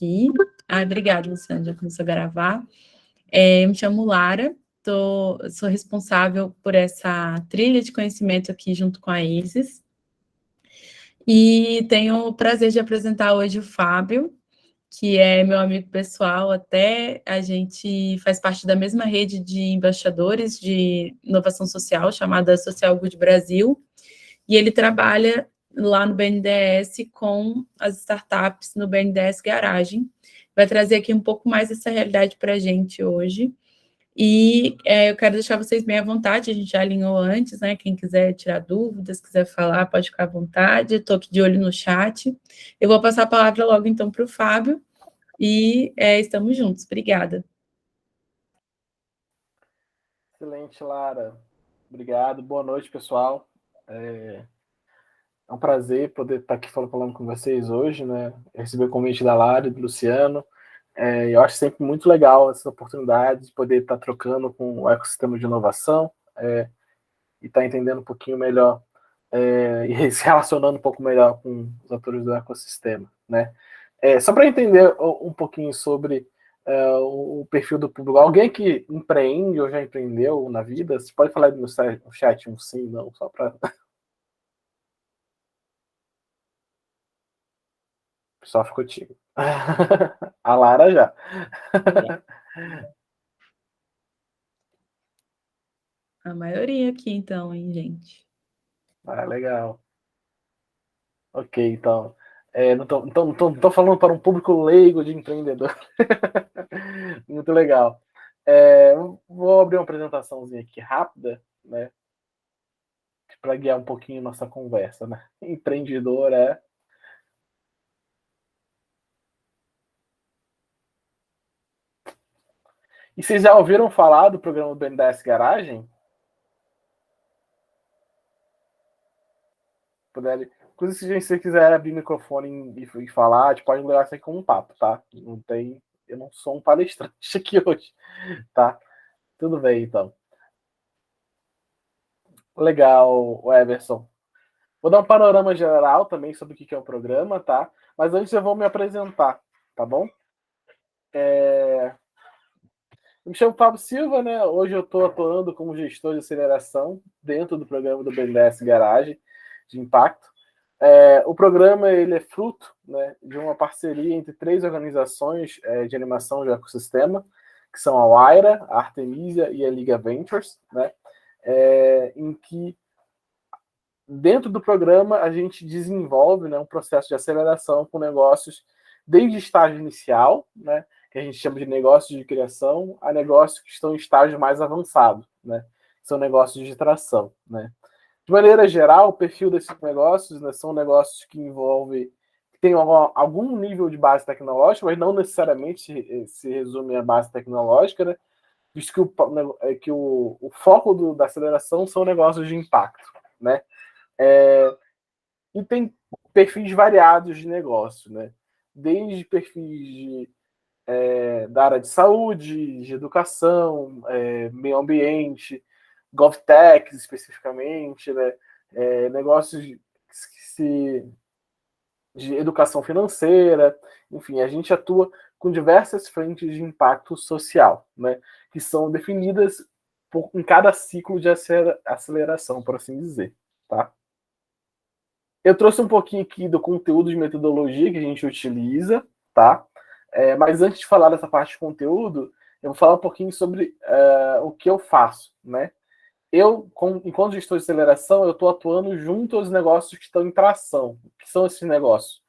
aqui. Obrigada, Luciana, já começou a gravar. Eu me chamo Lara, sou responsável por essa trilha de conhecimento aqui junto com a Isis. E tenho o prazer de apresentar hoje o Fábio, que é meu amigo pessoal, até a gente faz parte da mesma rede de embaixadores de inovação social, chamada Social Good Brasil, e ele trabalha lá no BNDES com as startups no BNDES Garagem. Vai trazer aqui um pouco mais dessa realidade para a gente hoje. E eu quero deixar vocês bem à vontade, a gente já alinhou antes, né? Quem quiser tirar dúvidas, quiser falar, pode ficar à vontade. Estou aqui de olho no chat. Eu vou passar a palavra logo, então, para o Fábio. E estamos juntos. Obrigada. Excelente, Lara. Obrigado. Boa noite, pessoal. É um prazer poder estar aqui falando com vocês hoje, né? Receber o convite da Lara e do Luciano. Eu acho sempre muito legal essa oportunidade de poder estar trocando com o ecossistema de inovação e estar entendendo um pouquinho melhor e se relacionando um pouco melhor com os atores do ecossistema, né? Só para entender um pouquinho sobre o perfil do público. Alguém que empreende ou já empreendeu na vida, você pode falar no chat um sim, não, só para... O pessoal ficou tímido. A Lara já. A maioria aqui, então, hein, gente? Legal. Ok, então. Não tô falando para um público leigo de empreendedor. Muito legal. Vou abrir uma apresentaçãozinha aqui rápida, né? Para guiar um pouquinho nossa conversa, né? Empreendedor E vocês já ouviram falar do programa do BNDES Garagem? Inclusive, se você quiser abrir o microfone e falar, a gente pode levar isso aí como um papo, tá? Eu não sou um palestrante aqui hoje, tá? Tudo bem, então. Legal, Everson. Vou dar um panorama geral também sobre o que é o programa, tá? Mas antes eu vou me apresentar, tá bom? Eu me chamo Fábio Silva, né? Hoje eu estou atuando como gestor de aceleração dentro do programa do BNDES Garage de Impacto. O programa ele é fruto, né, de uma parceria entre 3 organizações de animação de ecossistema, que são a Waira, a Artemisia e a Liga Ventures, né? Em que dentro do programa a gente desenvolve, né, um processo de aceleração com negócios desde estágio inicial, né, que a gente chama de negócios de criação, a negócios que estão em estágio mais avançado, né, são negócios de tração, né. De maneira geral, o perfil desses negócios, né, são negócios que tem algum nível de base tecnológica, mas não necessariamente se resume à base tecnológica, né, visto que o foco da aceleração são negócios de impacto, né. E tem perfis variados de negócio, né? Desde perfis da área de saúde, de educação, meio ambiente, GovTech especificamente, né? Negócios de educação financeira, enfim, a gente atua com diversas frentes de impacto social, né? Que são definidas em cada ciclo de aceleração, por assim dizer, tá? Eu trouxe um pouquinho aqui do conteúdo de metodologia que a gente utiliza, tá? Mas antes de falar dessa parte de conteúdo, eu vou falar um pouquinho sobre o que eu faço, né? Enquanto gestor de aceleração, eu estou atuando junto aos negócios que estão em tração. O que são esses negócios?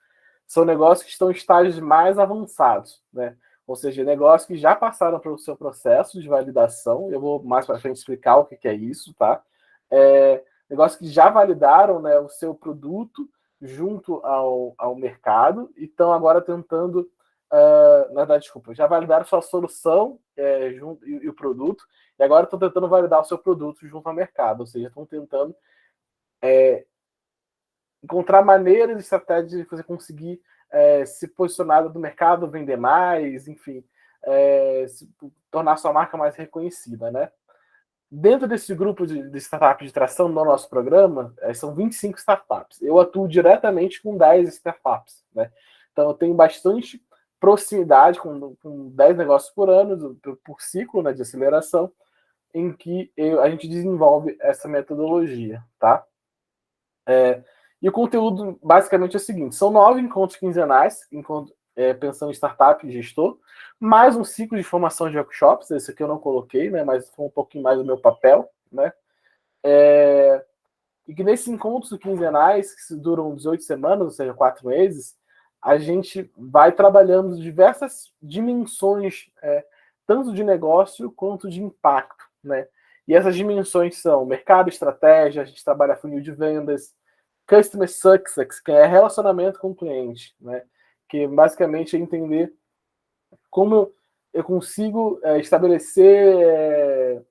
São negócios que estão em estágios mais avançados, né? Ou seja, negócios que já passaram pelo seu processo de validação. Eu vou mais para frente explicar o que é isso, tá? Negócios que já validaram, né, o seu produto junto ao mercado e estão agora tentando, na verdade, desculpa, já validaram sua solução e o produto, e agora estão tentando validar o seu produto junto ao mercado, ou seja, estão tentando encontrar maneiras e estratégias de você conseguir se posicionar no mercado, vender mais, enfim, tornar sua marca mais reconhecida, né? Dentro desse grupo de startups de tração no nosso programa, são 25 startups. Eu atuo diretamente com 10 startups, né? Então, eu tenho bastante proximidade com 10 negócios por ano, por ciclo, né, de aceleração, em que a gente desenvolve essa metodologia, tá? E o conteúdo basicamente é o seguinte: são 9 encontros quinzenais, pensando em startup e gestor, mais um ciclo de formação de workshops. Esse aqui eu não coloquei, né, mas foi um pouquinho mais do meu papel, né? E que nesses encontros quinzenais, que duram 18 semanas, ou seja, 4 meses, a gente vai trabalhando diversas dimensões, tanto de negócio quanto de impacto, né? E essas dimensões são mercado, estratégia, a gente trabalha funil de vendas, customer success, que é relacionamento com o cliente, né? Que basicamente é entender como eu consigo estabelecer,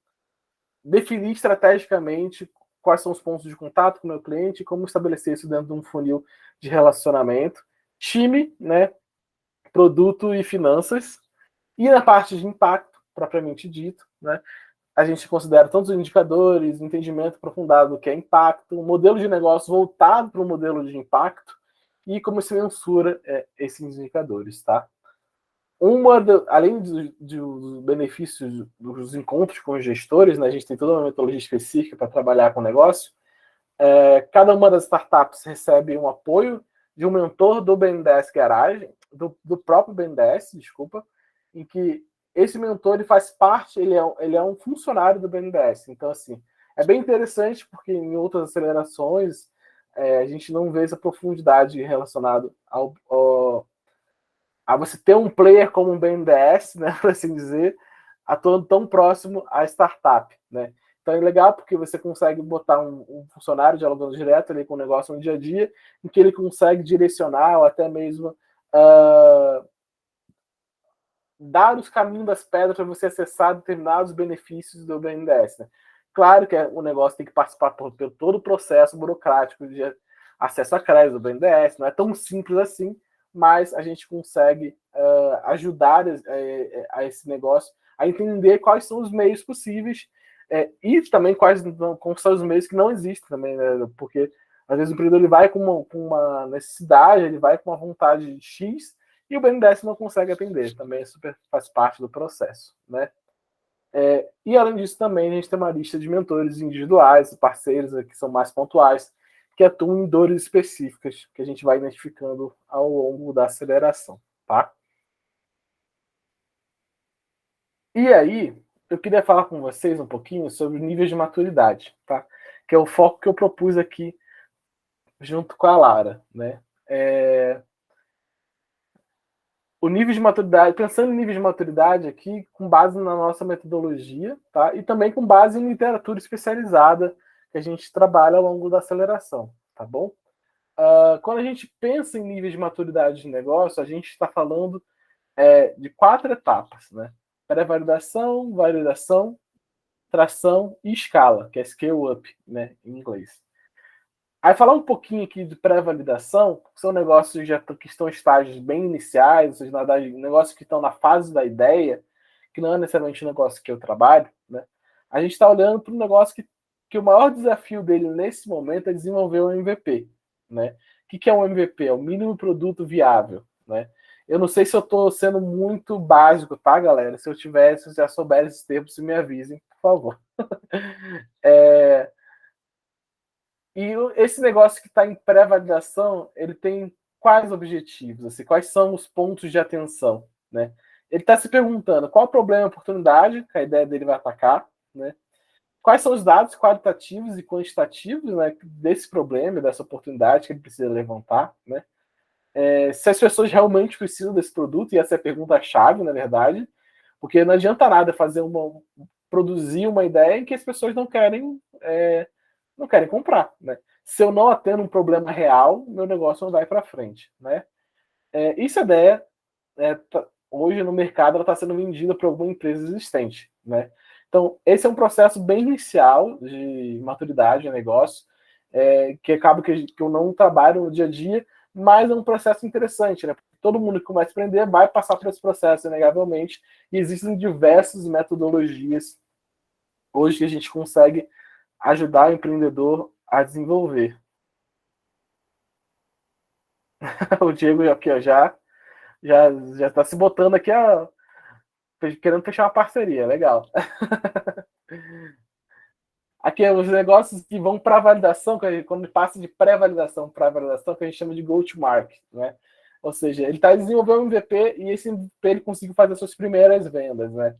definir estrategicamente quais são os pontos de contato com o meu cliente, como estabelecer isso dentro de um funil de relacionamento, time, né, produto e finanças, e na parte de impacto, propriamente dito, né, a gente considera todos os indicadores, entendimento aprofundado do que é impacto, um modelo de negócio voltado para o modelo de impacto e como se mensura esses indicadores, tá? Além dos benefícios dos encontros com os gestores, né, a gente tem toda uma metodologia específica para trabalhar com o negócio. Cada uma das startups recebe um apoio de um mentor do BNDES Garage, do próprio BNDES, desculpa, em que esse mentor ele faz parte, ele é um funcionário do BNDES. Então, assim, é bem interessante porque em outras acelerações a gente não vê essa profundidade relacionada a você ter um player como um BNDES, né, por assim dizer, atuando tão próximo à startup, né? Então é legal porque você consegue botar um funcionário dialogando direto ali com o negócio no dia a dia, em que ele consegue direcionar ou até mesmo dar os caminhos das pedras para você acessar determinados benefícios do BNDES, né? Claro que o negócio tem que participar por todo o processo burocrático de acesso a crédito do BNDES, não é tão simples assim, mas a gente consegue ajudar a esse negócio a entender quais são os meios possíveis e também quais são os meios que não existem também, né? Porque às vezes o empreendedor ele vai com uma necessidade, ele vai com uma vontade X e o BNDES não consegue atender, também faz parte do processo, né? E além disso também a gente tem uma lista de mentores individuais, parceiros que são mais pontuais, que atuam em dores específicas que a gente vai identificando ao longo da aceleração, tá? E aí, eu queria falar com vocês um pouquinho sobre níveis de maturidade, tá? Que é o foco que eu propus aqui junto com a Lara, né? O nível de maturidade, pensando em nível de maturidade aqui, com base na nossa metodologia, tá? E também com base em literatura especializada que a gente trabalha ao longo da aceleração, tá bom? Quando a gente pensa em nível de maturidade de negócio, a gente está falando de 4 etapas, né? Pré-validação, validação, tração e escala, que é scale up, né, em inglês. Aí falar um pouquinho aqui de pré-validação, que são negócios que estão em estágios bem iniciais, ou seja, negócios que estão na fase da ideia, que não é necessariamente o negócio que eu trabalho, né? A gente está olhando para um negócio que o maior desafio dele nesse momento é desenvolver um MVP, né? O que é um MVP? É o mínimo produto viável, né? Eu não sei se eu estou sendo muito básico, tá, galera? Se eu tivesse, se já souber esses termos, me avisem, por favor. E esse negócio que está em pré-validação, ele tem quais objetivos? Assim, quais são os pontos de atenção? Né? Ele está se perguntando qual o problema e oportunidade que a ideia dele vai atacar, né? Quais são os dados qualitativos e quantitativos, né, desse problema, dessa oportunidade que ele precisa levantar, né? Se as pessoas realmente precisam desse produto, e essa é a pergunta-chave, na verdade, porque não adianta nada produzir uma ideia em que as pessoas não querem comprar, né? Se eu não atendo um problema real, meu negócio não vai para frente, né? Essa ideia, hoje no mercado, ela está sendo vendida por alguma empresa existente, né? Então, esse é um processo bem inicial de maturidade de negócio, que acaba que eu não trabalho no dia a dia, mas é um processo interessante, né? Todo mundo que começa a aprender vai passar por esse processo, inegavelmente, e existem diversas metodologias hoje que a gente consegue ajudar o empreendedor a desenvolver. O Diego aqui ó, já já está se botando aqui, querendo fechar uma parceria, legal. Aqui os negócios que vão para validação, quando passa de pré-validação para validação, que a gente chama de go-to-market, né? Ou seja, ele está desenvolvendo um MVP e esse MVP ele conseguiu fazer suas primeiras vendas, né?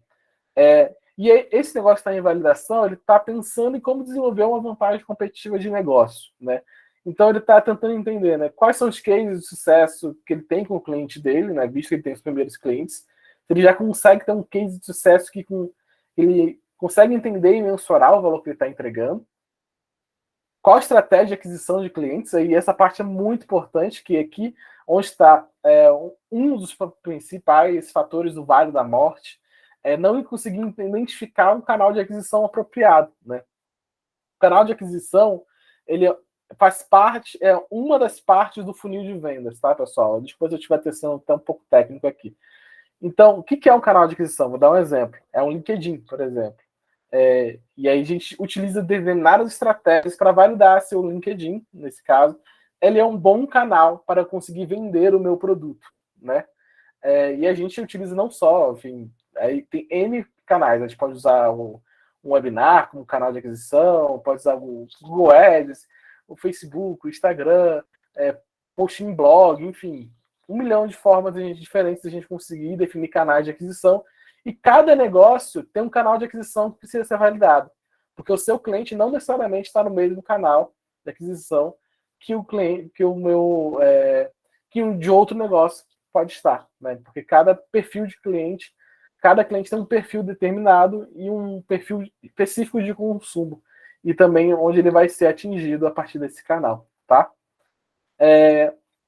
E esse negócio está em validação, ele está pensando em como desenvolver uma vantagem competitiva de negócio, né? Então ele está tentando entender, né, quais são os cases de sucesso que ele tem com o cliente dele, né, visto que ele tem os primeiros clientes. Se ele já consegue ter um case de sucesso que ele consegue entender e mensurar o valor que ele está entregando. Qual a estratégia de aquisição de clientes? Aí essa parte é muito importante, que aqui onde está um dos principais fatores do Vale da Morte é não conseguir identificar um canal de aquisição apropriado, né? O canal de aquisição, ele faz parte, é uma das partes do funil de vendas, tá, pessoal? Depois eu estiver testando até um pouco técnico aqui. Então, o que é um canal de aquisição? Vou dar um exemplo. É um LinkedIn, por exemplo. E aí a gente utiliza determinadas estratégias para validar seu LinkedIn, nesse caso. Ele é um bom canal para conseguir vender o meu produto, né? E a gente utiliza não só, enfim, aí tem N canais. A gente pode usar um webinar como canal de aquisição, pode usar o Google Ads, o Facebook, o Instagram, post em blog, enfim, 1 milhão de formas diferentes de a gente conseguir definir canais de aquisição. E cada negócio tem um canal de aquisição que precisa ser validado, porque o seu cliente não necessariamente está no mesmo canal de aquisição que o cliente, que o meu, que um de outro negócio pode estar, né? Porque cada perfil de cliente, cada cliente tem um perfil determinado e um perfil específico de consumo, e também onde ele vai ser atingido a partir desse canal, tá?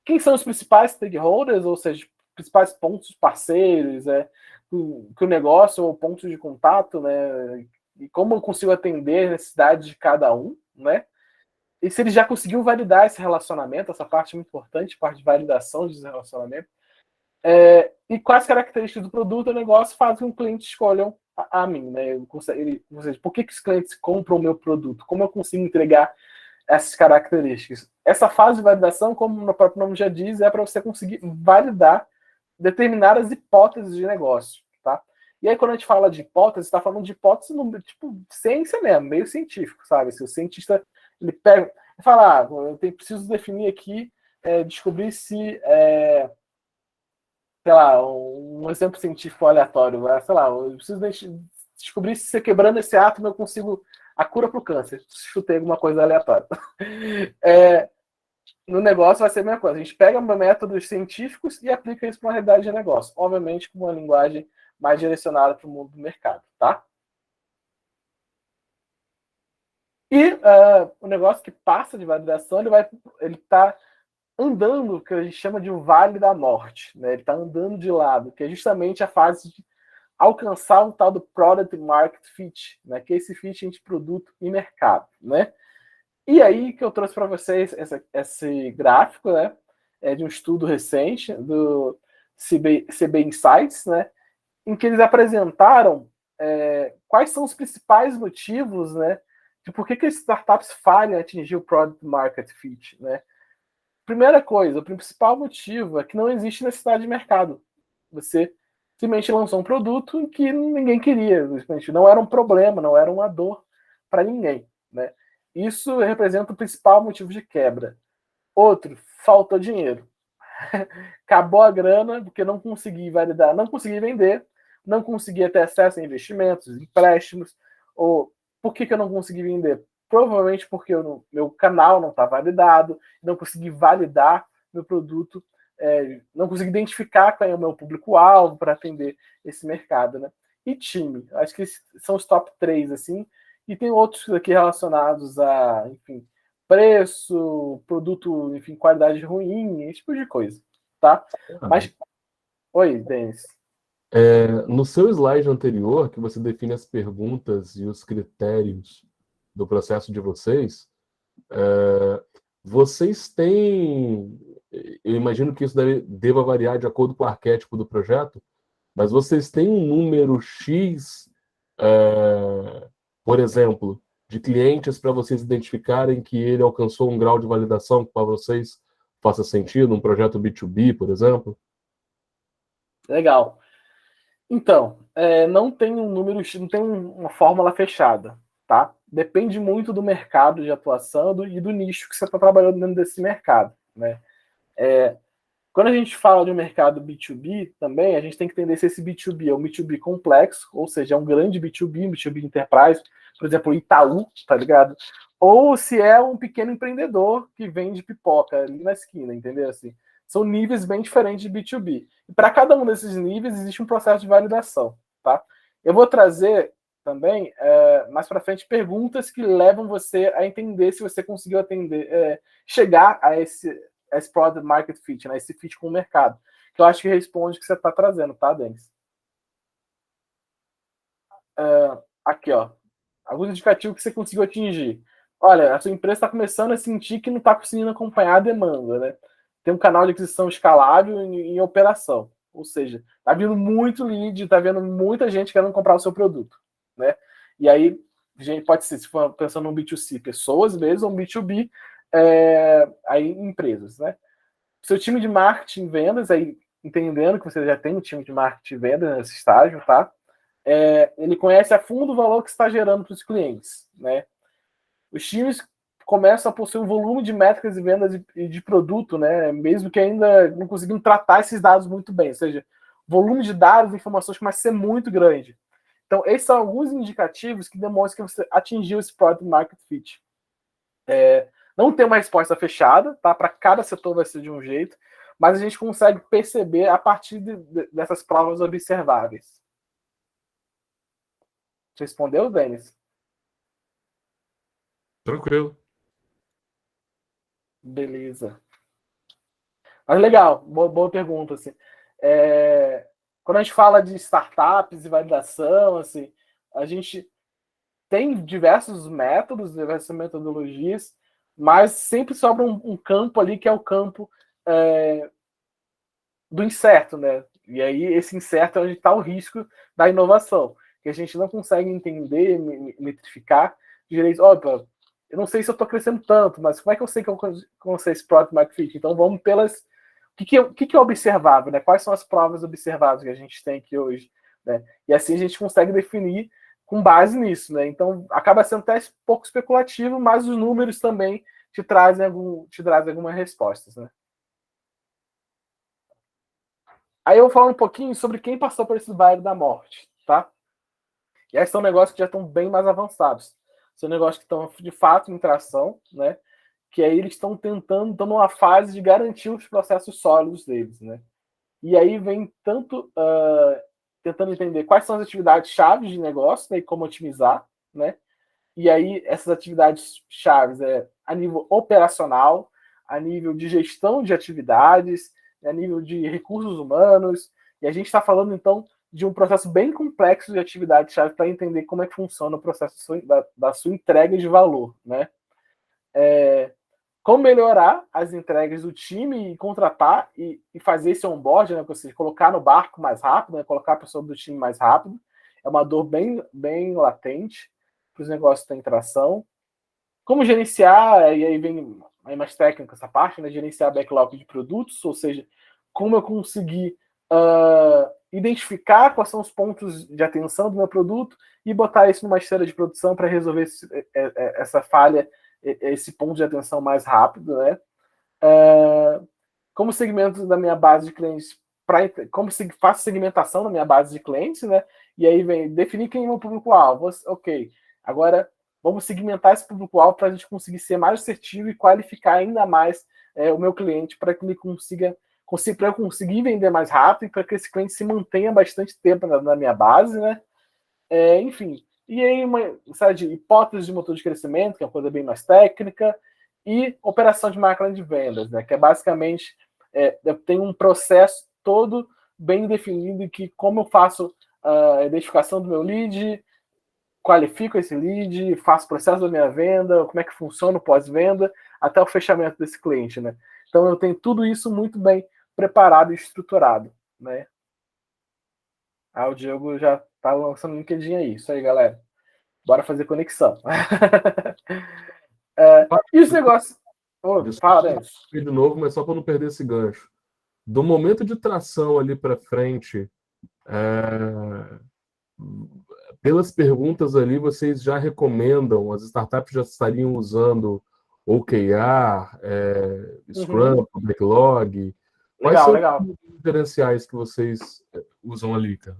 Quem são os principais stakeholders, ou seja, principais pontos parceiros, que o negócio ou pontos de contato, né? E como eu consigo atender as necessidades de cada um, né? E se ele já conseguiu validar esse relacionamento, essa parte é muito importante, parte de validação desse relacionamento, e quais características do produto ou negócio fazem com que o cliente escolham a mim, né? Ou seja, por que os clientes compram o meu produto? Como eu consigo entregar essas características? Essa fase de validação, como o próprio nome já diz, é para você conseguir validar determinadas hipóteses de negócio, tá? E aí, quando a gente fala de hipótese, está falando de hipótese no tipo ciência mesmo, meio científico, sabe? Se o cientista ele pega e fala, eu preciso definir aqui, descobrir se, sei lá, um exemplo científico aleatório, sei lá, eu preciso descobrir se quebrando esse átomo eu consigo a cura para o câncer. Chutei alguma coisa aleatória. No negócio vai ser a mesma coisa. A gente pega métodos científicos e aplica isso para uma realidade de negócio. Obviamente com uma linguagem mais direcionada para o mundo do mercado, tá? E o negócio que passa de validação, ele está andando, que a gente chama de um vale da morte, né? Ele está andando de lado, que é justamente a fase de alcançar um tal do product market fit, né? Que é esse fit entre produto e mercado, né? E aí que eu trouxe para vocês esse gráfico, né? De um estudo recente do CB Insights, né? Em que eles apresentaram quais são os principais motivos, né? De por que as startups falham em atingir o product market fit, né? Primeira coisa, o principal motivo é que não existe necessidade de mercado. Você simplesmente lançou um produto que ninguém queria, não era um problema, não era uma dor para ninguém, né? Isso representa o principal motivo de quebra. Outro, faltou dinheiro. Acabou a grana porque não consegui validar, não consegui vender, não conseguia ter acesso a investimentos, empréstimos. Ou por que eu não consegui vender? Provavelmente porque meu canal não está validado, não consegui validar meu produto, não consegui identificar qual é o meu público-alvo para atender esse mercado, né? E time, acho que são os top 3, assim, e tem outros aqui relacionados a, enfim, preço, produto, enfim, qualidade ruim, esse tipo de coisa, tá? Mas, oi, Denis. No seu slide anterior, que você define as perguntas e os critérios do processo de vocês, vocês têm... Eu imagino que isso deva variar de acordo com o arquétipo do projeto, mas vocês têm um número X, por exemplo, de clientes para vocês identificarem que ele alcançou um grau de validação que para vocês faça sentido, um projeto B2B, por exemplo? Legal. Então, não tem um número, não tem uma fórmula fechada, tá? Depende muito do mercado de atuação e do nicho que você está trabalhando dentro desse mercado, né? Quando a gente fala de um mercado B2B também, a gente tem que entender se esse B2B é um B2B complexo, ou seja, é um grande B2B, um B2B enterprise, por exemplo, Itaú, tá ligado? Ou se é um pequeno empreendedor que vende pipoca ali na esquina, entendeu? Assim, são níveis bem diferentes de B2B. E para cada um desses níveis existe um processo de validação, tá? Eu vou trazer também, mais para frente, perguntas que levam você a entender se você conseguiu chegar a esse product market fit, né? Esse fit com o mercado. Que eu acho que responde o que você está trazendo, tá, Denis? Aqui, ó. Alguns indicativos que você conseguiu atingir. Olha, a sua empresa está começando a sentir que não está conseguindo acompanhar a demanda, né? Tem um canal de aquisição escalável em operação. Ou seja, está vindo muito lead, está vendo muita gente querendo comprar o seu produto, né? E aí, gente, pode ser, se for pensando no B2C, pessoas mesmo, ou B2B, aí empresas, né? Seu time de marketing e vendas, aí entendendo que você já tem um time de marketing e vendas nesse estágio, tá? Ele conhece a fundo o valor que está gerando para os clientes, né? Os times começam a possuir um volume de métricas e vendas de produto, né? Mesmo que ainda não conseguindo tratar esses dados muito bem, ou seja, o volume de dados e informações começa a ser muito grande. Então, esses são alguns indicativos que demonstram que você atingiu esse product market fit. Não tem uma resposta fechada, tá? Para cada setor vai ser de um jeito, mas a gente consegue perceber a partir dessas provas observáveis. Respondeu, Denis? Tranquilo. Beleza. Mas legal, boa pergunta. Assim. Quando a gente fala de startups e validação, assim, a gente tem diversos métodos, diversas metodologias, mas sempre sobra um campo ali que é o campo do incerto, né? E aí esse incerto é onde está o risco da inovação, que a gente não consegue entender, metrificar direito. Opa, eu não sei se eu estou crescendo tanto, mas como é que eu sei que eu consigo esse product market fit? Então vamos pelas... O que é observável, né? Quais são as provas observáveis que a gente tem aqui hoje, né? E assim a gente consegue definir com base nisso, né? Então acaba sendo até um pouco especulativo, mas os números também te trazem algumas respostas, né? Aí eu vou falar um pouquinho sobre quem passou por esse vale da morte, tá? E aí são negócios que já estão bem mais avançados. São negócios que estão, de fato, em tração, né? Que aí eles estão estão numa fase de garantir os processos sólidos deles, né? E aí vem tanto tentando entender quais são as atividades chaves de negócio, né? E como otimizar, né? E aí essas atividades chaves a nível operacional, a nível de gestão de atividades, a nível de recursos humanos. E a gente está falando, então, de um processo bem complexo de atividade-chave para entender como é que funciona o processo da sua entrega de valor, né? Como melhorar as entregas do time e contratar e fazer esse onboard, né? Ou seja, colocar no barco mais rápido, né? Colocar a pessoa do time mais rápido. É uma dor bem, bem latente para os negócios terem tração. Como gerenciar, e aí vem aí mais técnica essa parte, né? Gerenciar backlog de produtos, ou seja, como eu conseguir identificar quais são os pontos de atenção do meu produto e botar isso numa esteira de produção para resolver essa falha, esse ponto de atenção mais rápido, né? Como segmento da minha base de clientes, como faço segmentação da minha base de clientes, né? E aí vem definir quem é o público-alvo. Ok, agora vamos segmentar esse público-alvo para a gente conseguir ser mais assertivo e qualificar ainda mais o meu cliente para que ele para eu conseguir vender mais rápido e para que esse cliente se mantenha bastante tempo na minha base, né? Enfim, e aí uma série de hipóteses de motor de crescimento, que é uma coisa bem mais técnica, e operação de máquina de vendas, né? Que é basicamente eu tenho um processo todo bem definido que como eu faço a identificação do meu lead, qualifico esse lead, faço o processo da minha venda, como é que funciona o pós-venda, até o fechamento desse cliente, né? Então eu tenho tudo isso muito bem preparado e estruturado, né? O Diego já tá lançando um LinkedIn aí. Isso aí, galera. Bora fazer conexão. E os negócios... fala, Denis. De novo, mas só para não perder esse gancho. do momento de tração ali para frente, pelas perguntas ali, vocês já recomendam, as startups já estariam usando OKR, Scrum, Backlog? Quais Legal, são legal. os diferenciais que vocês usam ali, cara?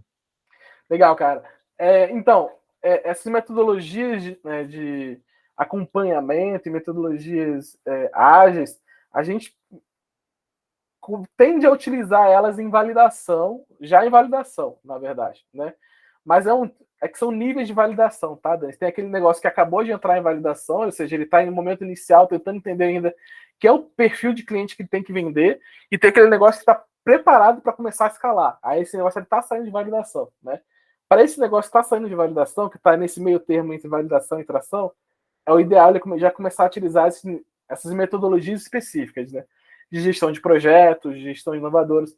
Legal, cara. Então, essas metodologias de acompanhamento e metodologias ágeis, a gente tende a utilizar elas em validação, já em validação, na verdade, né? Mas que são níveis de validação, tá, Dani? Tem aquele negócio que acabou de entrar em validação, ou seja, ele está no momento inicial, tentando entender ainda que é o perfil de cliente que tem que vender, e tem aquele negócio que está preparado para começar a escalar. Aí esse negócio está saindo de validação, né? Para esse negócio que está saindo de validação, que está nesse meio termo entre validação e tração, é o ideal ele já começar a utilizar essas metodologias específicas, né? De gestão de projetos, de gestão de inovadores,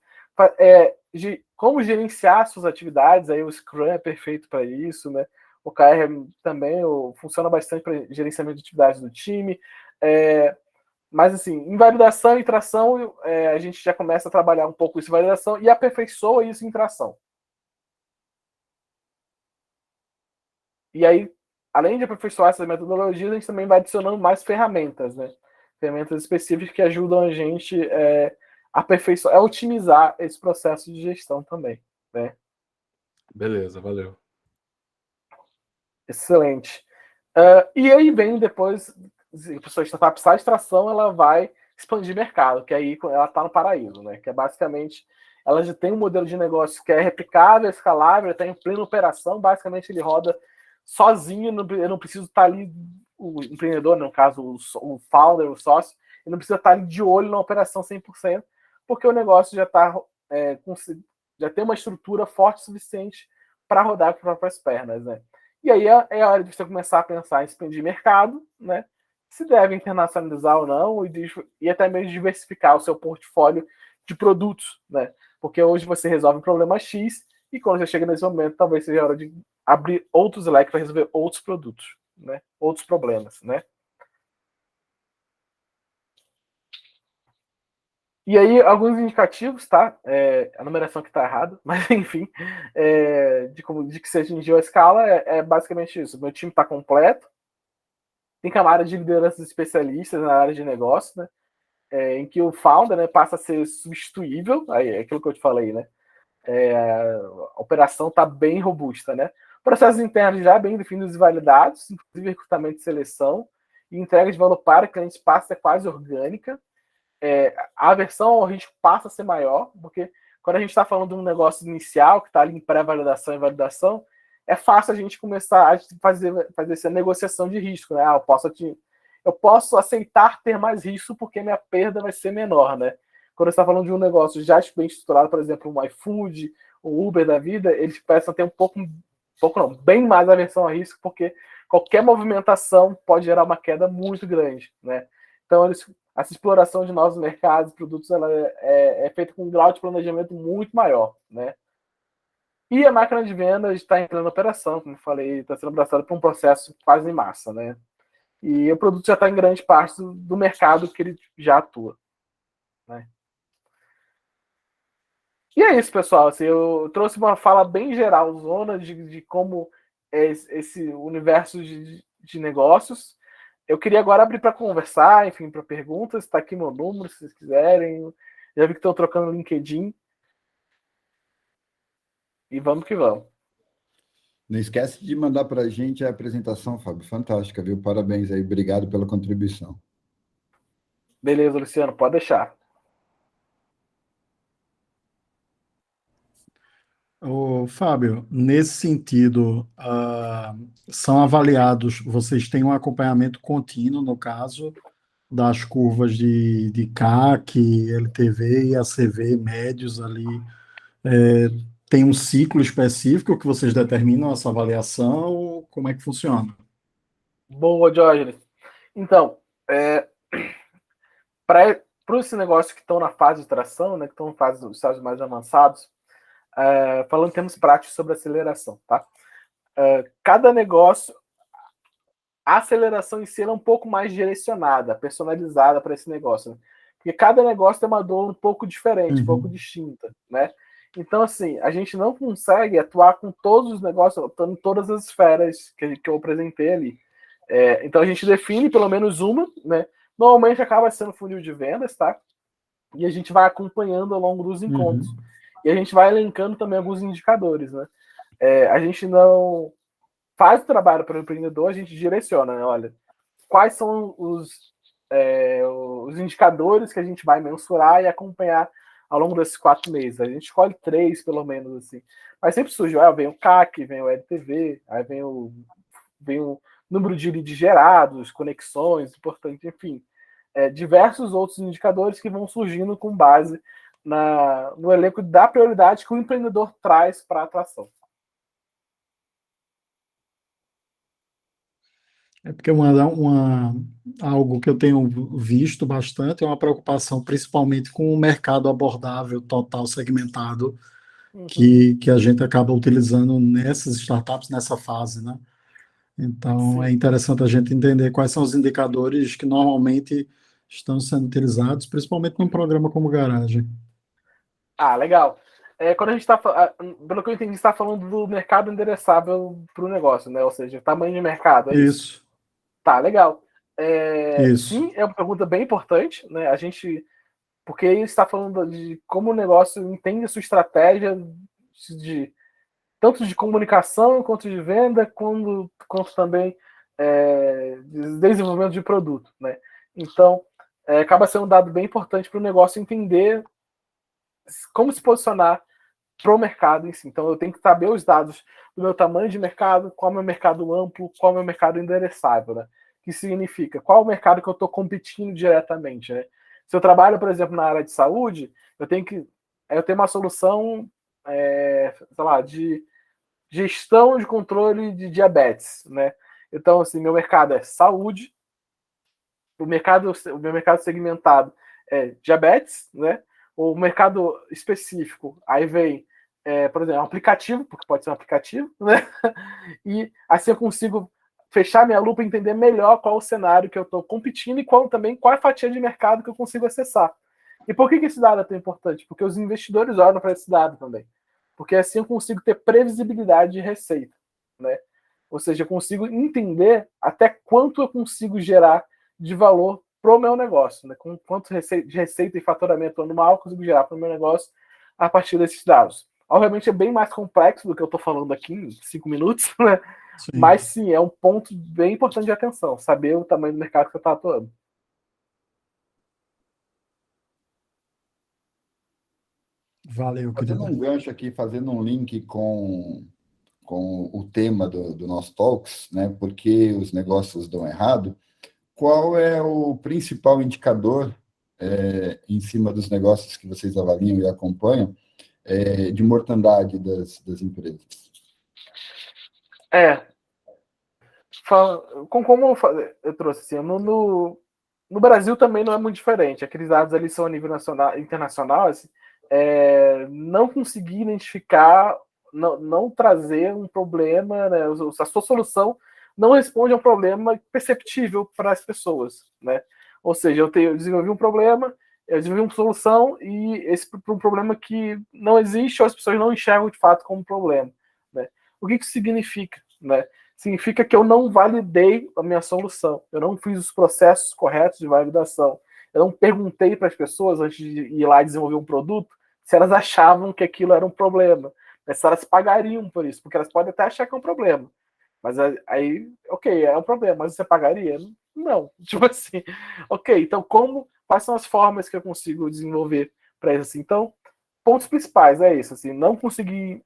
de como gerenciar suas atividades. Aí o Scrum é perfeito para isso, né? O KR também funciona bastante para gerenciamento de atividades do time. Mas, assim, em validação e tração, a gente já começa a trabalhar um pouco isso em validação e aperfeiçoa isso em tração. E aí, além de aperfeiçoar essas metodologias, a gente também vai adicionando mais ferramentas, né? Ferramentas específicas que ajudam a gente a aperfeiçoar, a otimizar esse processo de gestão também, né? Beleza, valeu. Excelente. E aí vem depois, a pessoa de startup sai de tração, ela vai expandir mercado, que aí ela está no paraíso, né? Que é basicamente, ela já tem um modelo de negócio que é replicável, escalável, está em plena operação, basicamente ele roda sozinho, eu não preciso estar ali, o empreendedor, no caso, o founder, o sócio, ele não precisa estar ali de olho na operação 100%, porque o negócio já está já tem uma estrutura forte o suficiente para rodar com as próprias pernas, né? E aí é a hora de você começar a pensar em expandir mercado, né? Se deve internacionalizar ou não, e até mesmo diversificar o seu portfólio de produtos, né? Porque hoje você resolve um problema X, e quando você chega nesse momento, talvez seja a hora de abrir outros leques para resolver outros produtos, né? Outros problemas, né? E aí, alguns indicativos, tá? A numeração aqui está errada, mas enfim, de que se atingiu a escala, é basicamente isso. Meu time está completo, tem camada de lideranças especialistas na área de negócio, né? Em que o founder, né, passa a ser substituível, aí é aquilo que eu te falei, né? A operação está bem robusta, né? Processos internos já bem definidos e validados, inclusive recrutamento e seleção, e entrega de valor para clientes passa a ser quase orgânica. A aversão ao risco passa a ser maior, porque quando a gente está falando de um negócio inicial, que está ali em pré-validação e validação, é fácil a gente começar a fazer essa negociação de risco, né? Eu posso aceitar ter mais risco porque minha perda vai ser menor, né? Quando você está falando de um negócio já bem estruturado, por exemplo, um iFood, um Uber da vida, eles começam a ter bem mais aversão a risco, porque qualquer movimentação pode gerar uma queda muito grande, né? Então, essa exploração de novos mercados e produtos ela é feita com um grau de planejamento muito maior, né? E a máquina de vendas está entrando em operação, como eu falei, está sendo abraçada por um processo quase em massa, né? E o produto já está em grande parte do mercado que ele já atua, né? E é isso, pessoal. Assim, eu trouxe uma fala bem geral, zona de como é esse universo de negócios. Eu queria agora abrir para conversar, enfim, para perguntas. Está aqui meu número, se vocês quiserem. Já vi que estão trocando no LinkedIn. E vamos que vamos. Não esquece de mandar para a gente a apresentação, Fábio. Fantástica, viu? Parabéns aí. Obrigado pela contribuição. Beleza, Luciano, pode deixar. Fábio, nesse sentido, são avaliados, vocês têm um acompanhamento contínuo, no caso, das curvas de CAC, LTV e ACV médios ali. Tem um ciclo específico que vocês determinam essa avaliação? Como é que funciona? Boa, Diógenes. Então, para esse negócio que estão na fase de tração, né, que estão na fase dos estágios mais avançados, falando em termos práticos sobre aceleração, tá? Cada negócio, a aceleração em si é um pouco mais direcionada, personalizada para esse negócio, né? Porque cada negócio tem uma dor um pouco diferente, um pouco distinta, né? Então, assim, a gente não consegue atuar com todos os negócios, em todas as esferas que eu apresentei ali. Então, a gente define pelo menos uma, né? Normalmente acaba sendo funil de vendas, tá? E a gente vai acompanhando ao longo dos encontros. E a gente vai elencando também alguns indicadores, né? A gente não faz o trabalho para o empreendedor, a gente direciona, né? Olha, quais são os indicadores que a gente vai mensurar e acompanhar ao longo desses 4 meses. A gente escolhe 3, pelo menos, assim. Mas sempre surge, vem o CAC, vem o LTV, aí vem o número de leads gerados, conexões, importante, enfim. Diversos outros indicadores que vão surgindo com base no elenco da prioridade que o empreendedor traz para a atração. Porque algo que eu tenho visto bastante é uma preocupação, principalmente com o mercado abordável, total, segmentado, que a gente acaba utilizando nessas startups, nessa fase, né? Então, é interessante a gente entender quais são os indicadores que normalmente estão sendo utilizados, principalmente num programa como Garagem. Legal. Quando a gente está, pelo que eu entendi, está falando do mercado endereçável para o negócio, né? Ou seja, tamanho de mercado. Isso. Tá, legal. Isso. Sim, é uma pergunta bem importante, né? Porque aí está falando de como o negócio entende a sua estratégia tanto de comunicação quanto de venda, quanto também de desenvolvimento de produto, né? Então, acaba sendo um dado bem importante para o negócio entender como se posicionar para o mercado em si. Então, eu tenho que saber os dados do meu tamanho de mercado, qual é o meu mercado amplo, qual é o meu mercado endereçável, né? Que significa qual é o mercado que eu estou competindo diretamente, né? Se eu trabalho, por exemplo, na área de saúde, eu tenho uma solução, sei lá, de gestão de controle de diabetes, né? Então, assim, meu mercado é saúde, o meu mercado segmentado é diabetes, né? O mercado específico, aí vem, por exemplo, um aplicativo, porque pode ser um aplicativo, né? E assim eu consigo fechar minha lupa e entender melhor qual o cenário que eu estou competindo e qual é a fatia de mercado que eu consigo acessar. E por que esse dado é tão importante? Porque os investidores olham para esse dado também. Porque assim eu consigo ter previsibilidade de receita, né? Ou seja, eu consigo entender até quanto eu consigo gerar de valor para o meu negócio, né? Com quanto de receita e faturamento anual eu consigo gerar para o meu negócio a partir desses dados. Obviamente é bem mais complexo do que eu estou falando aqui em 5 minutos, né? Sim. Mas sim, é um ponto bem importante de atenção, saber o tamanho do mercado que você está atuando. Valeu, Fazendo querido. um gancho aqui, fazendo um link com o tema do nosso Talks, né? Porque os negócios dão errado. Qual é o principal indicador em cima dos negócios que vocês avaliam e acompanham de mortandade das empresas? Como eu trouxe assim, no Brasil também não é muito diferente. Aqueles dados ali são a nível nacional, internacional, assim, não conseguir identificar, não trazer um problema, né? A sua solução não responde a um problema perceptível para as pessoas, né? Ou seja, eu desenvolvi um problema, eu desenvolvi uma solução e esse é um problema que não existe ou as pessoas não enxergam de fato como problema, né? O que isso significa, né? Significa que eu não validei a minha solução, eu não fiz os processos corretos de validação, eu não perguntei para as pessoas antes de ir lá e desenvolver um produto se elas achavam que aquilo era um problema, né? Se elas pagariam por isso, porque elas podem até achar que é um problema, mas aí, ok, é um problema, mas você pagaria? Não, tipo assim, ok, então quais são as formas que eu consigo desenvolver para isso assim? Então, pontos principais é isso, assim, não consegui,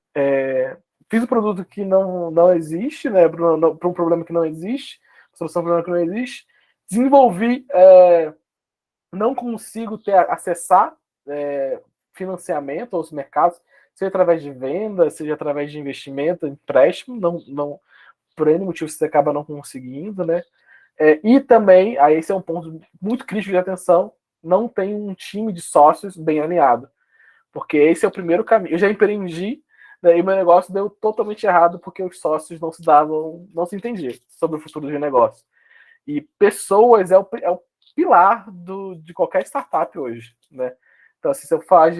fiz um produto que não existe, né, para um problema que não existe, solução para um problema que não existe, desenvolvi, não consigo acessar financiamento aos mercados, seja através de venda, seja através de investimento, empréstimo, não por N motivo você acaba não conseguindo, né? E também, aí esse é um ponto muito crítico de atenção, não tem um time de sócios bem alinhado, porque esse é o primeiro caminho. Eu já empreendi, né, e meu negócio deu totalmente errado porque os sócios não se entendiam sobre o futuro do negócio. E pessoas é o pilar de qualquer startup hoje, né? Então, assim, se eu falar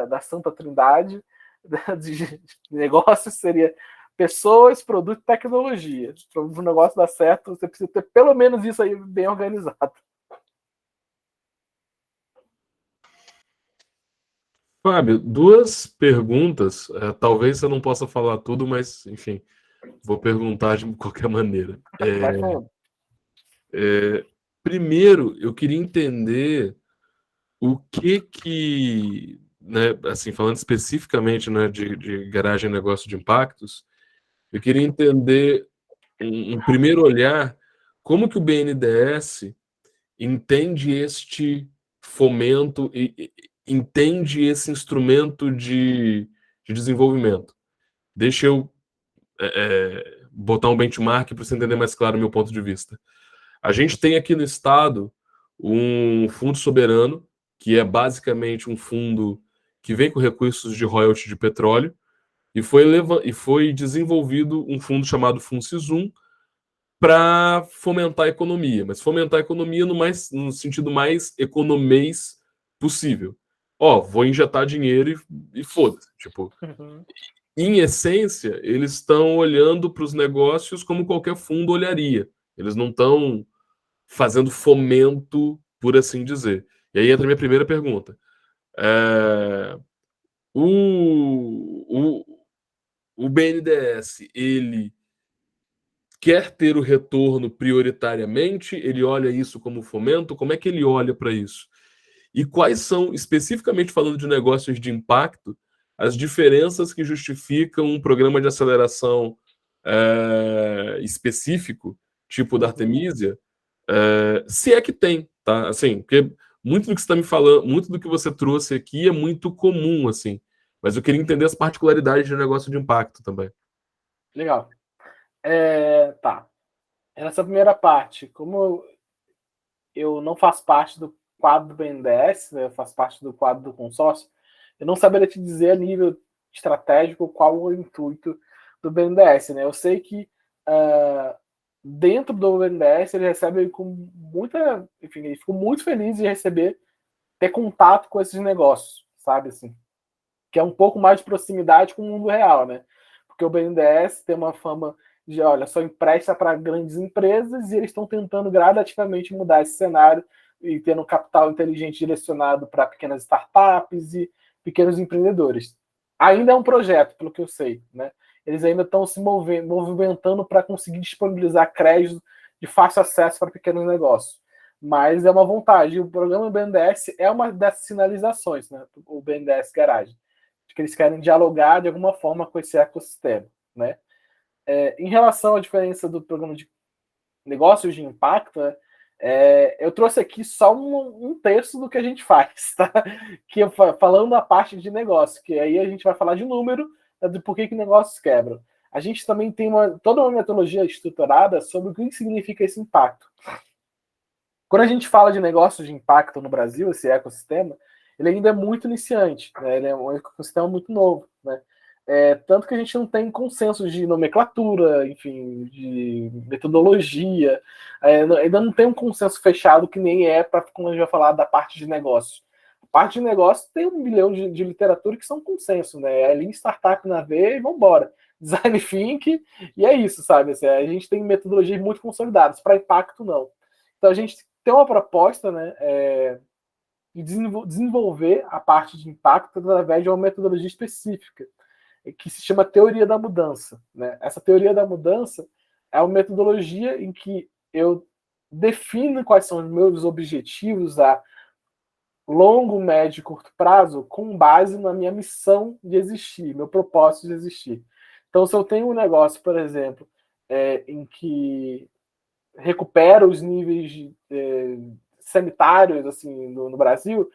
da Santa Trindade de negócio, seria pessoas, produto e tecnologia. Para o negócio dar certo, você precisa ter pelo menos isso aí bem organizado. Fábio, duas perguntas. Talvez eu não possa falar tudo, mas, enfim, vou perguntar de qualquer maneira. Vai falando. Primeiro, eu queria entender o que, né, assim, falando especificamente, né, de garagem e negócio de impactos, eu queria entender, um primeiro olhar, como que o BNDES entende este fomento e entende esse instrumento de desenvolvimento. Deixa eu botar um benchmark para você entender mais claro o meu ponto de vista. A gente tem aqui no estado um fundo soberano, que é basicamente um fundo que vem com recursos de royalty de petróleo, e foi desenvolvido um fundo chamado FUNSISUM para fomentar a economia, mas fomentar a economia no sentido mais economês possível. Vou injetar dinheiro e foda-se. Tipo, em essência, eles estão olhando para os negócios como qualquer fundo olharia. Eles não estão fazendo fomento, por assim dizer. E aí entra a minha primeira pergunta. O BNDES, ele quer ter o retorno prioritariamente? Ele olha isso como fomento? Como é que ele olha para isso? E quais são, especificamente falando de negócios de impacto, as diferenças que justificam um programa de aceleração específico, tipo da Artemisia, se é que tem, tá? Assim, porque muito do que você está me falando, muito do que você trouxe aqui é muito comum, assim. Mas eu queria entender as particularidades de negócio de impacto também. Legal. Tá. Nessa primeira parte, como eu não faço parte do quadro do BNDES, né, eu faço parte do quadro do consórcio, eu não saberia te dizer a nível estratégico qual o intuito do BNDES. Né? Eu sei que dentro do BNDES ele recebe com muita... Enfim, ele ficou muito feliz de ter contato com esses negócios, sabe? Assim, que é um pouco mais de proximidade com o mundo real, né? Porque o BNDES tem uma fama de, olha, só empresta para grandes empresas e eles estão tentando gradativamente mudar esse cenário e tendo capital inteligente direcionado para pequenas startups e pequenos empreendedores. Ainda é um projeto, pelo que eu sei, né? Eles ainda estão se movimentando para conseguir disponibilizar crédito de fácil acesso para pequenos negócios. Mas é uma vontade. O programa BNDES é uma dessas sinalizações, né? O BNDES Garage, que eles querem dialogar de alguma forma com esse ecossistema, né? Em relação à diferença do programa de negócios de impacto, né, eu trouxe aqui só um terço do que a gente faz, tá? Que falando a parte de negócio, que aí a gente vai falar de número, de por que negócios quebram. A gente também tem toda uma metodologia estruturada sobre o que significa esse impacto. Quando a gente fala de negócios de impacto no Brasil, esse ecossistema, ele ainda é muito iniciante, né? Ele é um ecossistema muito novo, né? Tanto que a gente não tem consenso de nomenclatura, enfim, de metodologia, ainda não tem um consenso fechado que nem para quando a gente vai falar da parte de negócio. A parte de negócio tem 1 milhão de literatura que são consenso, né? É Lean Startup na veia e vambora. Design Think, e é isso, sabe? Assim, a gente tem metodologias muito consolidadas, para impacto não. Então a gente tem uma proposta, né? De desenvolver a parte de impacto através de uma metodologia específica, que se chama teoria da mudança. Né? Essa teoria da mudança é uma metodologia em que eu defino quais são os meus objetivos a longo, médio e curto prazo com base na minha missão de existir, meu propósito de existir. Então, se eu tenho um negócio, por exemplo, em que recupera os níveis sanitários assim, no Brasil,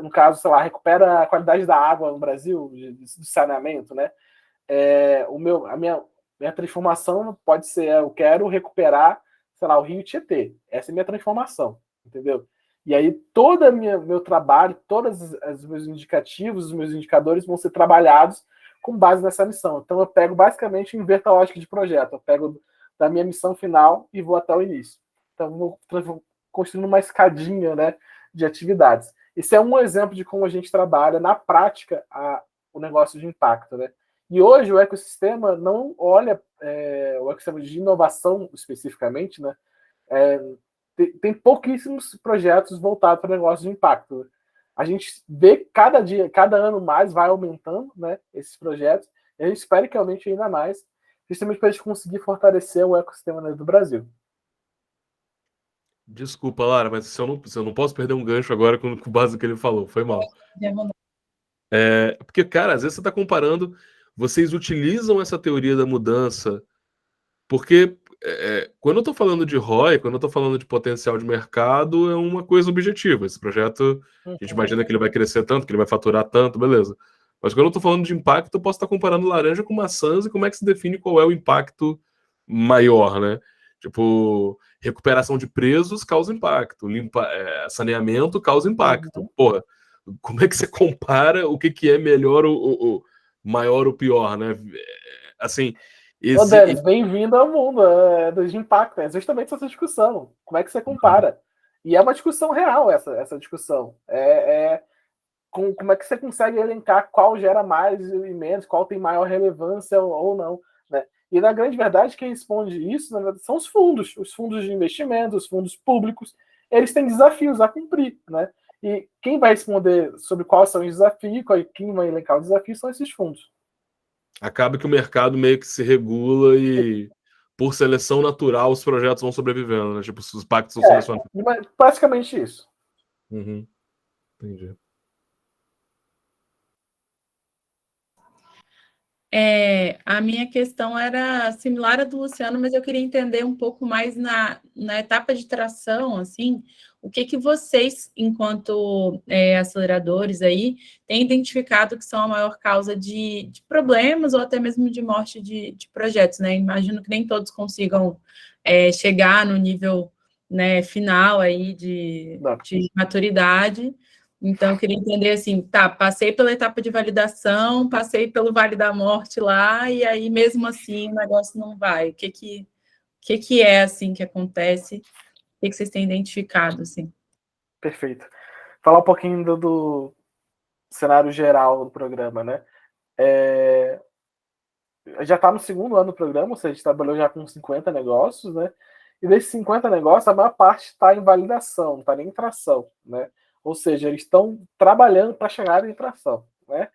no caso, sei lá, recupera a qualidade da água no Brasil, de saneamento, né? A minha transformação pode ser, eu quero recuperar, sei lá, o Rio Tietê. Essa é a minha transformação, entendeu? E aí todo meu trabalho, todos os meus indicativos, os meus indicadores vão ser trabalhados com base nessa missão. Então eu pego basicamente, inverto a lógica de projeto. Eu pego da minha missão final e vou até o início. Então vou construindo uma escadinha, né, de atividades. Esse é um exemplo de como a gente trabalha na prática o negócio de impacto, né? E hoje o ecossistema não olha, o ecossistema de inovação especificamente, né? Tem pouquíssimos projetos voltados para negócio de impacto. A gente vê cada dia, cada ano mais vai aumentando, né, esses projetos, e a gente espera que aumente ainda mais, justamente para a gente conseguir fortalecer o ecossistema, né, do Brasil. Desculpa, Lara, mas se eu não posso perder um gancho agora com base no que ele falou, foi mal. Porque, cara, às vezes você está comparando, vocês utilizam essa teoria da mudança, porque quando eu estou falando de ROI, quando eu estou falando de potencial de mercado, é uma coisa objetiva. Esse projeto, a gente imagina que ele vai crescer tanto, que ele vai faturar tanto, beleza. Mas quando eu estou falando de impacto, eu posso estar comparando laranja com maçãs e como é que se define qual é o impacto maior, né? Tipo, recuperação de presos causa impacto, saneamento causa impacto. Porra, como é que você compara o que é melhor, o maior ou pior, né? Assim, Denis, bem-vindo ao mundo de impacto. É justamente essa discussão. Como é que você compara? E é uma discussão real essa discussão. Como é que você consegue elencar qual gera mais e menos, qual tem maior relevância ou não, né? E na grande verdade, quem responde isso, na verdade, são os fundos de investimento, os fundos públicos. Eles têm desafios a cumprir, né? E quem vai responder sobre quais são os desafios, quem vai elencar os desafios são esses fundos. Acaba que o mercado meio que se regula e, por seleção natural, os projetos vão sobrevivendo, né? Tipo, os pactos são selecionados. Praticamente isso. Uhum. Entendi. A minha questão era similar à do Luciano, mas eu queria entender um pouco mais na etapa de tração, assim, o que vocês, enquanto aceleradores aí, têm identificado que são a maior causa de problemas ou até mesmo de morte de projetos, né? Imagino que nem todos consigam chegar no nível, né, final aí de maturidade. Então, eu queria entender assim, passei pela etapa de validação, passei pelo Vale da Morte lá, e aí, mesmo assim, o negócio não vai. O que é, assim, que acontece? O que vocês têm identificado, assim? Perfeito. Falar um pouquinho do cenário geral do programa, né? Já está no segundo ano do programa, ou seja, a gente trabalhou já com 50 negócios, né? E desses 50 negócios, a maior parte está em validação, não está nem em tração, né? Ou seja, eles estão trabalhando para chegar em tração, né?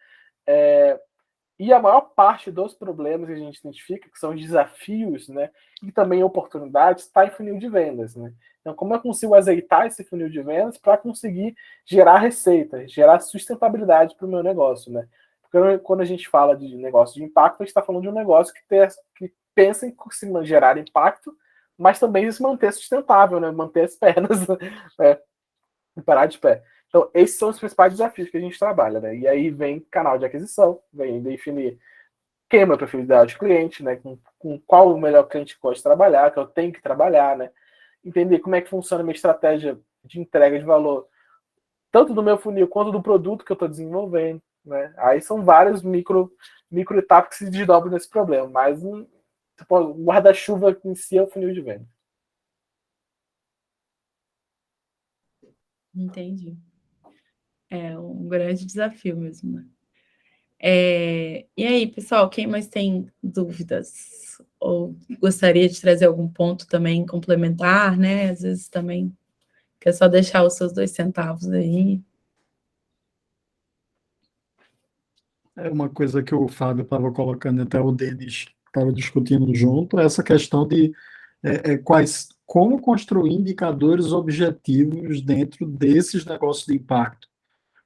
E a maior parte dos problemas que a gente identifica, que são desafios, né, e também oportunidades, está em funil de vendas, né? Então, como eu consigo azeitar esse funil de vendas para conseguir gerar receita, gerar sustentabilidade para o meu negócio, né? Porque quando a gente fala de negócio de impacto, a gente está falando de um negócio que pensa em gerar impacto, mas também se manter sustentável, né? Manter as pernas, né? Parar de pé. Então, esses são os principais desafios que a gente trabalha, né? E aí vem canal de aquisição, vem definir quem é o meu perfil ideal de cliente, né? Com qual o melhor cliente que pode trabalhar, que eu tenho que trabalhar, né? Entender como é que funciona a minha estratégia de entrega de valor, tanto do meu funil quanto do produto que eu estou desenvolvendo, né? Aí são várias micro etapas que se desdobram nesse problema, mas o guarda-chuva em si é o funil de venda. Entendi. É um grande desafio mesmo, né? E aí, pessoal, quem mais tem dúvidas? Ou gostaria de trazer algum ponto também complementar, né? Às vezes também quer só deixar os seus 2 centavos aí. É uma coisa que o Fábio estava colocando, até o Denis estava discutindo junto, essa questão de como construir indicadores objetivos dentro desses negócios de impacto.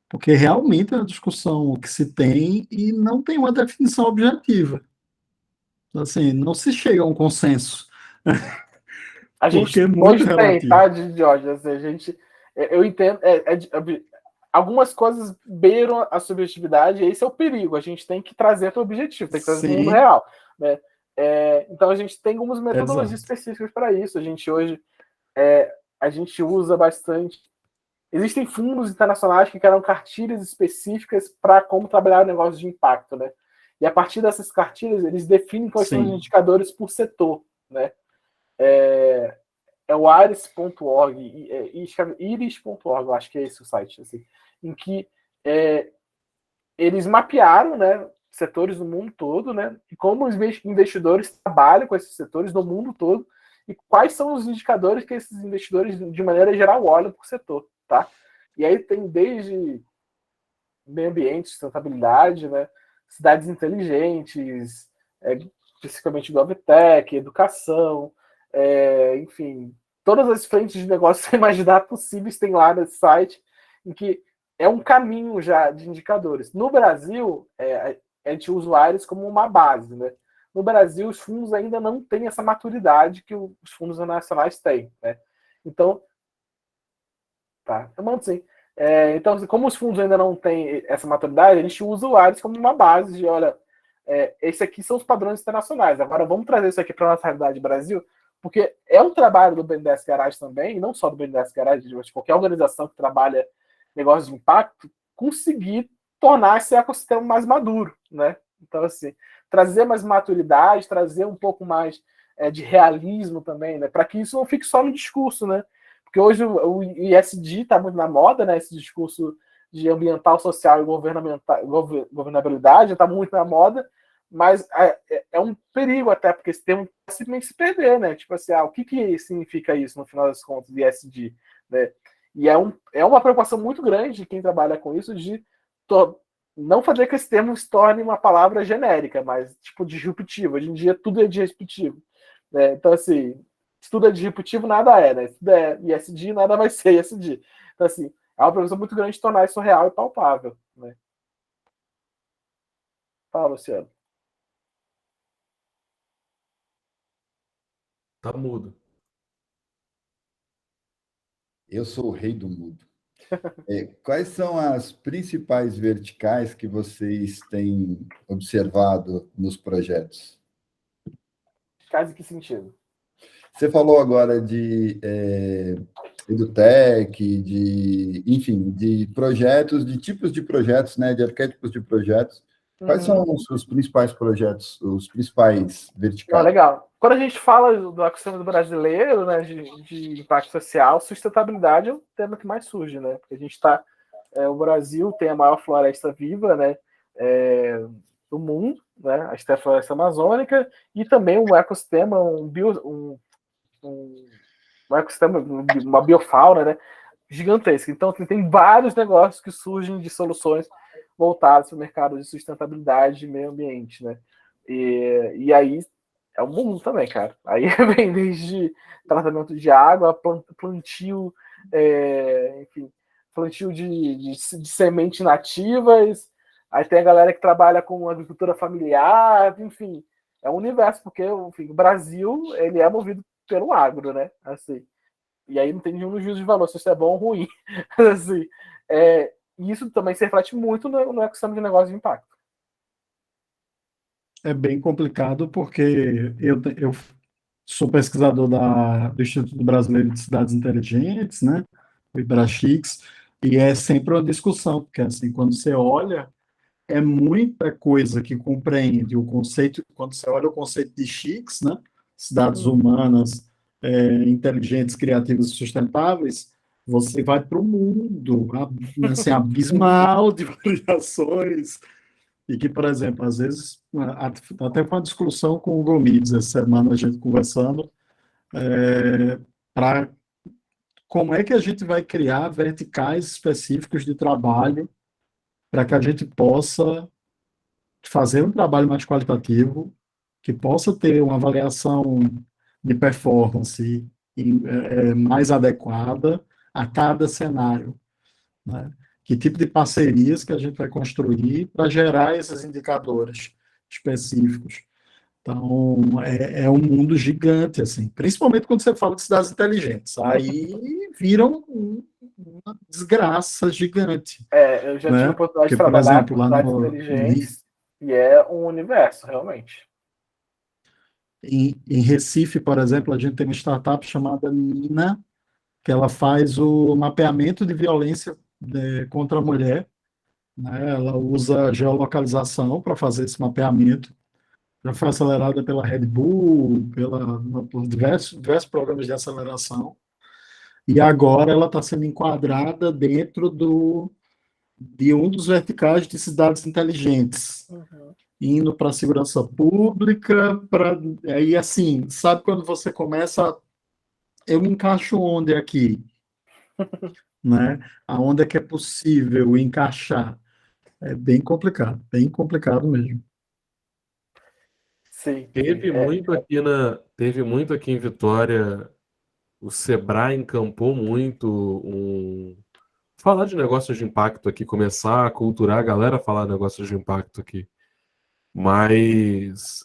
Porque realmente é uma discussão que se tem e não tem uma definição objetiva. Assim, não se chega a um consenso. A gente Porque é muito relativo. tá, Jorge? Assim, eu entendo. Algumas coisas beiram a subjetividade, e esse é o perigo. A gente tem que trazer para o objetivo, tem que trazer para o mundo real, né? Então a gente tem algumas metodologias específicas para isso. A gente hoje a gente usa bastante. Existem fundos internacionais que criaram cartilhas específicas para como trabalhar negócios de impacto, né? E a partir dessas cartilhas eles definem quais são os indicadores por setor, né? é o ares.org, iris.org, eu acho que é esse o site, assim, em que eles mapearam, né, setores no mundo todo, né, e como os investidores trabalham com esses setores no mundo todo, e quais são os indicadores que esses investidores, de maneira geral, olham por setor, tá? E aí tem desde meio ambiente, sustentabilidade, né, cidades inteligentes, especificamente GovTech, educação, enfim, todas as frentes de negócio que você imaginar possíveis tem lá nesse site, em que é um caminho já de indicadores. No Brasil, a gente usa o Ares como uma base, né? No Brasil, os fundos ainda não têm essa maturidade que os fundos nacionais têm, né? Então, tá, eu mando sim. Então, como os fundos ainda não têm essa maturidade, a gente usa o Ares como uma base de, olha, esses aqui são os padrões internacionais. Agora, vamos trazer isso aqui para a nossa realidade Brasil, porque é um trabalho do BNDES Garage também, e não só do BNDES Garage, mas de qualquer organização que trabalha negócios de impacto, conseguir tornar esse ecossistema mais maduro, né? Então, assim, trazer mais maturidade, trazer um pouco mais de realismo também, né? Para que isso não fique só no discurso, né? Porque hoje o ESG está muito na moda, né? Esse discurso de ambiental, social e governabilidade está muito na moda, mas é um perigo até, porque esse termo pode se perder, né? Tipo assim, o que significa isso no final das contas, ESG, né? E é uma preocupação muito grande de quem trabalha com isso, de não fazer que esse termo se torne uma palavra genérica, mas tipo disruptiva. Hoje em dia tudo é disruptivo, né? Então, assim, se tudo é disruptivo, nada é, né? Se tudo é ESG, nada vai ser ESG. Então, assim, é uma preocupação muito grande de tornar isso real e palpável, né? Fala, Luciano. Tá mudo. Eu sou o rei do mudo. Quais são as principais verticais que vocês têm observado nos projetos? Caso em que sentido? Você falou agora de EduTech, enfim, de projetos, de tipos de projetos, né, de arquétipos de projetos. Quais são os seus principais projetos, os principais verticais? Legal. Quando a gente fala do ecossistema brasileiro, né, de impacto social, sustentabilidade é o tema que mais surge, né? Porque a gente está, o Brasil tem a maior floresta viva, né, do mundo, né, a floresta amazônica, e também um ecossistema, um ecossistema, uma biofauna, né, gigantesca. Então, tem vários negócios que surgem de soluções voltadas para o mercado de sustentabilidade e meio ambiente, né? E aí é o mundo também, cara. Aí vem desde tratamento de água, plantio, enfim, plantio de sementes nativas. Aí tem a galera que trabalha com agricultura familiar, enfim, é um universo, porque enfim, o Brasil ele é movido pelo agro, né? Assim. E aí não tem nenhum juízo de valor se isso é bom ou ruim. Assim, e isso também se reflete muito no ecossistema de negócio de impacto. É bem complicado porque eu sou pesquisador do Instituto Brasileiro de Cidades Inteligentes, né, o IBRAXIX, e é sempre uma discussão, porque assim, quando você olha, é muita coisa que compreende o conceito, quando você olha o conceito de CHICS, né, cidades humanas, inteligentes, criativas e sustentáveis, você vai para o mundo, assim, abismal de variações, e que, por exemplo, às vezes, até foi uma discussão com o Gomides essa semana, a gente conversando, para como é que a gente vai criar verticais específicos de trabalho para que a gente possa fazer um trabalho mais qualitativo, que possa ter uma avaliação de performance mais adequada a cada cenário, né? Que tipo de parcerias que a gente vai construir para gerar esses indicadores específicos. Então, é um mundo gigante, assim, principalmente quando você fala de cidades inteligentes. Aí viram uma desgraça gigante. Eu já tive a Né? oportunidade de Porque, por trabalhar exemplo, com lá cidades no, inteligentes e é um universo, realmente. em Recife, por exemplo, a gente tem uma startup chamada Nina, que ela faz o mapeamento de violência contra a mulher, né? Ela usa geolocalização para fazer esse mapeamento Já foi acelerada pela Red Bull, por diversos programas de aceleração. E agora ela está sendo enquadrada dentro de um dos verticais de cidades inteligentes, indo para a segurança pública, aí assim, sabe quando você começa, eu me encaixo onde aqui, né? Aonde é que é possível encaixar? É bem complicado mesmo. Sim. Teve muito aqui em Vitória, o Sebrae encampou muito falar de negócios de impacto aqui, começar a culturar a galera a falar de negócios de impacto aqui. Mas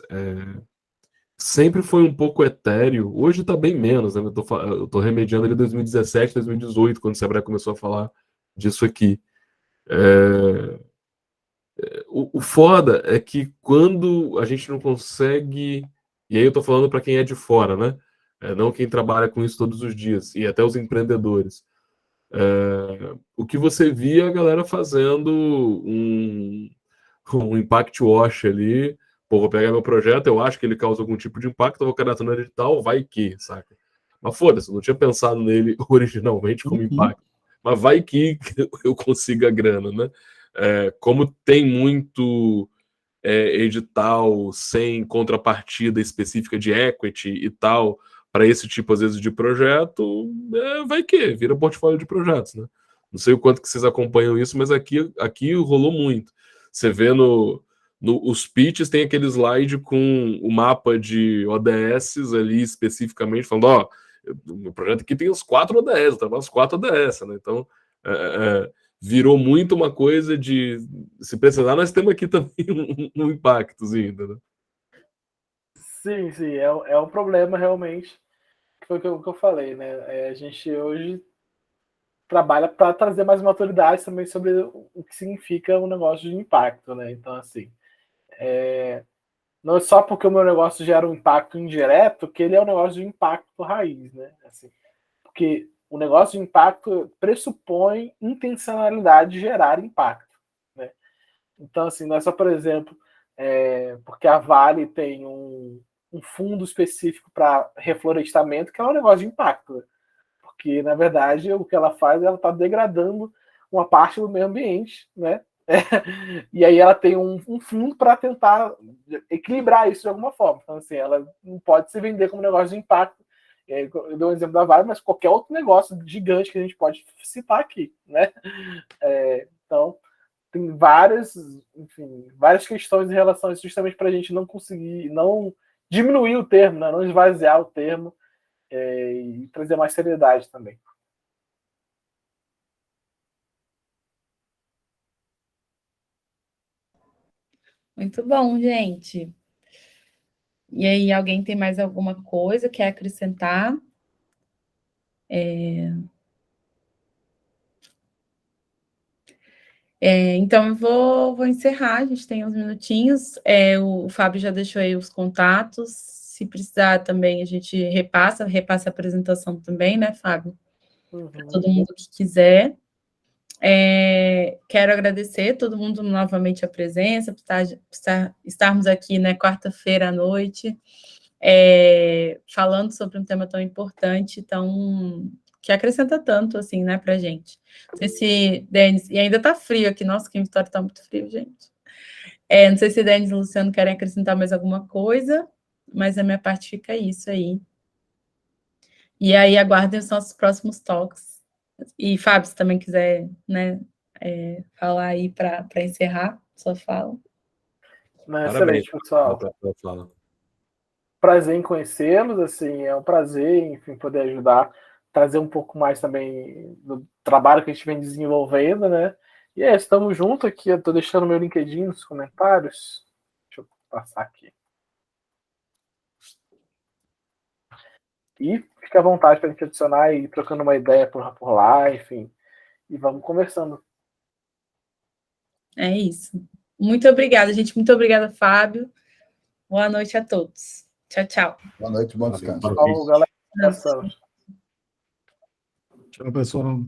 sempre foi um pouco etéreo. Hoje está bem menos, né? Eu tô remediando ali 2017, 2018, quando o Sebrae começou a falar disso aqui. O foda é que quando a gente não consegue. E aí eu tô falando para quem é de fora, né? Não quem trabalha com isso todos os dias, e até os empreendedores. O que você via a galera fazendo um impact wash ali. Pô, vou pegar meu projeto, eu acho que ele causa algum tipo de impacto, eu vou cadastrar no edital, vai que, saca? Mas foda-se, eu não tinha pensado nele originalmente como impacto. Mas vai que eu consiga a grana, né? Como tem muito edital sem contrapartida específica de equity e tal, para esse tipo, às vezes, de projeto, vai que vira portfólio de projetos, né? Não sei o quanto que vocês acompanham isso, mas aqui rolou muito. Você vê os pitches, tem aquele slide com o mapa de ODSs ali especificamente, falando, ó, o meu projeto aqui tem os 4 ODS, eu trabalho os 4 ODS, né? Então, virou muito uma coisa de, se precisar, nós temos aqui também um impactozinho, entendeu? Sim, é um problema realmente, que foi o que eu falei, né? A gente hoje trabalha para trazer mais maturidade também sobre o que significa um negócio de impacto, né? Então, assim, não é só porque o meu negócio gera um impacto indireto que ele é um negócio de impacto raiz, né? Assim, porque o negócio de impacto pressupõe intencionalidade de gerar impacto, né? Então, assim, não é só, por exemplo, porque a Vale tem um fundo específico para reflorestamento, que é um negócio de impacto, né? Porque, na verdade, o que ela faz, ela está degradando uma parte do meio ambiente, né? E aí ela tem um fundo para tentar equilibrar isso de alguma forma. Então, assim, ela não pode se vender como negócio de impacto. Eu dou um exemplo da Vale, mas qualquer outro negócio gigante que a gente pode citar aqui, né? Então, tem várias questões em relação a isso, justamente para a gente não conseguir, não diminuir o termo, né? Não esvaziar o termo, e trazer mais seriedade também. Muito bom, gente. E aí, alguém tem mais alguma coisa que quer acrescentar? Então, eu vou encerrar, a gente tem uns minutinhos. O Fábio já deixou aí os contatos. Se precisar também, a gente repassa a apresentação também, né, Fábio? Para todo mundo que quiser. Quero agradecer todo mundo novamente a presença, por estarmos aqui, né, quarta-feira à noite, falando sobre um tema tão importante, que acrescenta tanto, assim, né, pra gente. Não sei se, Denis, e ainda tá frio aqui, nossa, que em Vitória tá muito frio, gente. Não sei se Denis e Luciano querem acrescentar mais alguma coisa, mas da minha parte fica isso aí. E aí, aguardem os nossos próximos talks. E, Fábio, se também quiser, né, falar aí para encerrar sua fala. Excelente, pessoal. Prazer em conhecê-los, assim, é um prazer, enfim, poder ajudar, trazer um pouco mais também do trabalho que a gente vem desenvolvendo, né? E estamos juntos aqui, eu estou deixando meu LinkedIn nos comentários. Deixa eu passar aqui. E fique à vontade para a gente adicionar e ir trocando uma ideia por lá, enfim, e vamos conversando. É isso. Muito obrigada, gente. Muito obrigada, Fábio. Boa noite a todos. Tchau, tchau. Boa noite, bom descanso. Falou, galera. Tchau, pessoal.